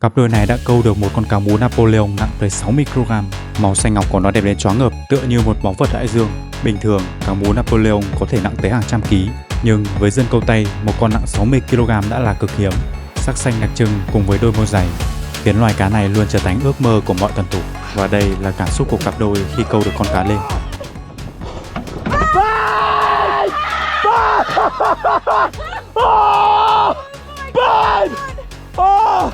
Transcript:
Cặp đôi này đã câu được một con cá mú Napoleon nặng tới 60 kg. Màu xanh ngọc của nó đẹp đến choáng ngợp, tựa như một báu vật đại dương. Bình thường, cá mú Napoleon có thể nặng tới hàng trăm ký, nhưng với dân câu Tây, một con nặng 60 kg đã là cực hiếm. Sắc xanh đặc trưng cùng với đôi môi dày khiến loài cá này luôn trở thành ước mơ của mọi tuần thủ. Và đây là cảm xúc của cặp đôi khi câu được con cá lên. Oh!